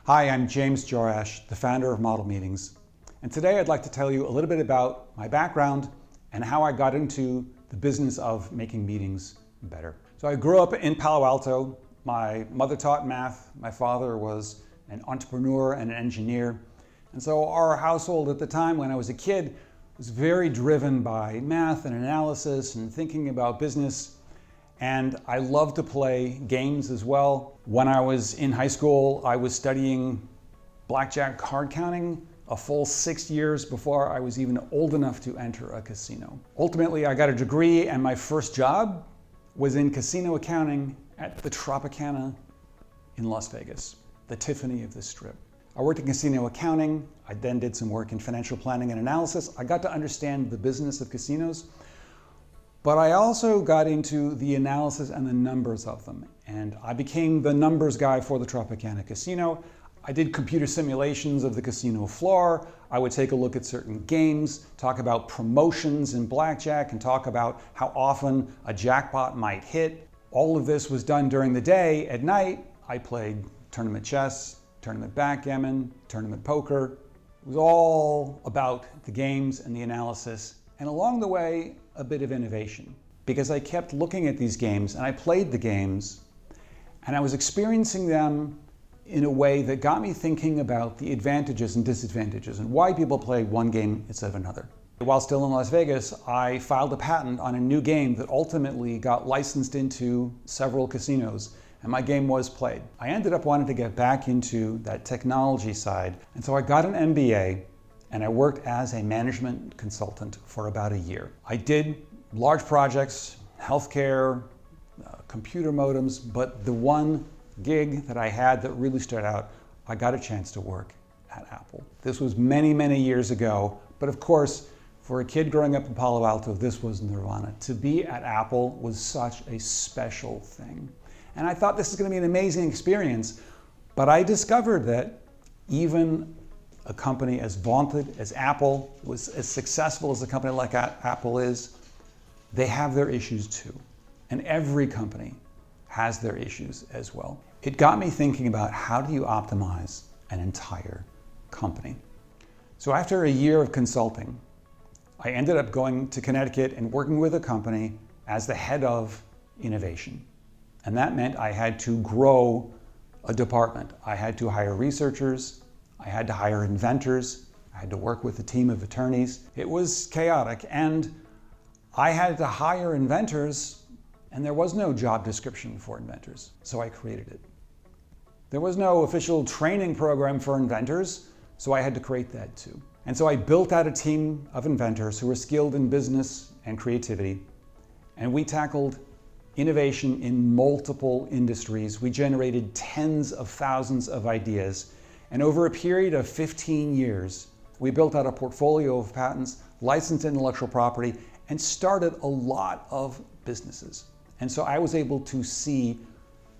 Hi, I'm James Jorasch, the founder of Model Meetings. And today I'd like to tell you a little bit about my background and how I got into the business of making meetings better. So I grew up in Palo Alto. My mother taught math. My father was an entrepreneur and an engineer. And so our household at the time when I was a kid was very driven by math and analysis and thinking about business. And I loved to play games as well. When I was in high school, I was studying blackjack card counting a full 6 years before I was even old enough to enter a casino. Ultimately, I got a degree and my first job was in casino accounting at the Tropicana in Las Vegas, the Tiffany of the Strip. I worked in casino accounting. I then did some work in financial planning and analysis. I got to understand the business of casinos, but I also got into the analysis and the numbers of them. And I became the numbers guy for the Tropicana Casino. I did computer simulations of the casino floor. I would take a look at certain games, talk about promotions in blackjack, and talk about how often a jackpot might hit. All of this was done during the day. At night, I played tournament chess, tournament backgammon, tournament poker. It was all about the games and the analysis, and along the way, a bit of innovation. Because I kept looking at these games and I played the games and I was experiencing them in a way that got me thinking about the advantages and disadvantages and why people play one game instead of another. While still in Las Vegas, I filed a patent on a new game that ultimately got licensed into several casinos, and my game was played. I ended up wanting to get back into that technology side, and so I got an MBA and I worked as a management consultant for about a year. I did large projects, healthcare, computer modems, but the one gig that I had that really stood out, I got a chance to work at Apple. This was many, many years ago, but of course, for a kid growing up in Palo Alto, this was nirvana. To be at Apple was such a special thing. And I thought this is going to be an amazing experience, but I discovered that even a company as vaunted as Apple, was as successful as a company like Apple is, they have their issues too. And every company has their issues as well. It got me thinking about how do you optimize an entire company? So after a year of consulting, I ended up going to Connecticut and working with a company as the head of innovation. And that meant I had to grow a department. I had to hire researchers, I had to hire inventors, I had to work with a team of attorneys. It was chaotic, and I had to hire inventors, and there was no job description for inventors, so I created it. There was no official training program for inventors, so I had to create that too. And so I built out a team of inventors who were skilled in business and creativity, and we tackled innovation in multiple industries. We generated tens of thousands of ideas. And over a period of 15 years, we built out a portfolio of patents, licensed intellectual property, and started a lot of businesses. And so I was able to see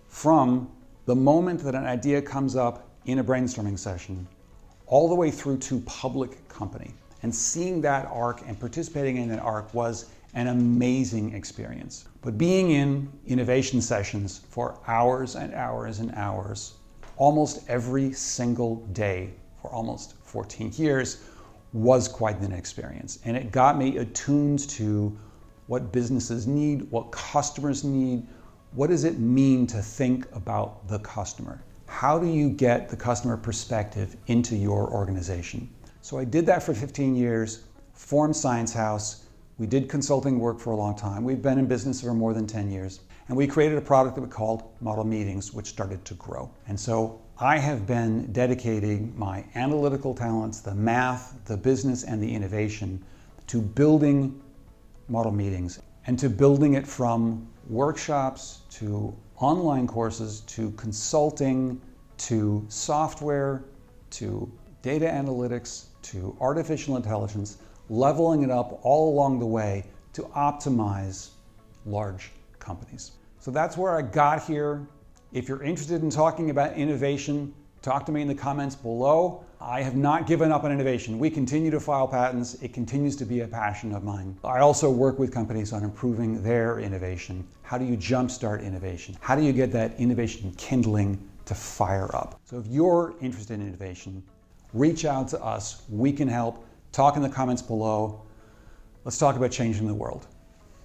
from the moment that an idea comes up in a brainstorming session, all the way through to public company. And seeing that arc and participating in that arc was an amazing experience. But being in innovation sessions for hours and hours and hours, almost every single day for almost 14 years was quite an experience. And it got me attuned to what businesses need, what customers need, what does it mean to think about the customer? How do you get the customer perspective into your organization? So I did that for 15 years, formed Science House. We did consulting work for a long time. We've been in business for more than 10 years. And we created a product that we called Model Meetings, which started to grow. And so I have been dedicating my analytical talents, the math, the business, and the innovation to building Model Meetings and to building it from workshops to online courses to consulting to software to data analytics to artificial intelligence, leveling it up all along the way to optimize large companies. So that's where I got here. If you're interested in talking about innovation, talk to me in the comments below. I have not given up on innovation. We continue to file patents. It continues to be a passion of mine. I also work with companies on improving their innovation. How do you jumpstart innovation? How do you get that innovation kindling to fire up. So if you're interested in innovation, reach out to us. We can help. Talk in the comments below. Let's talk about changing the world.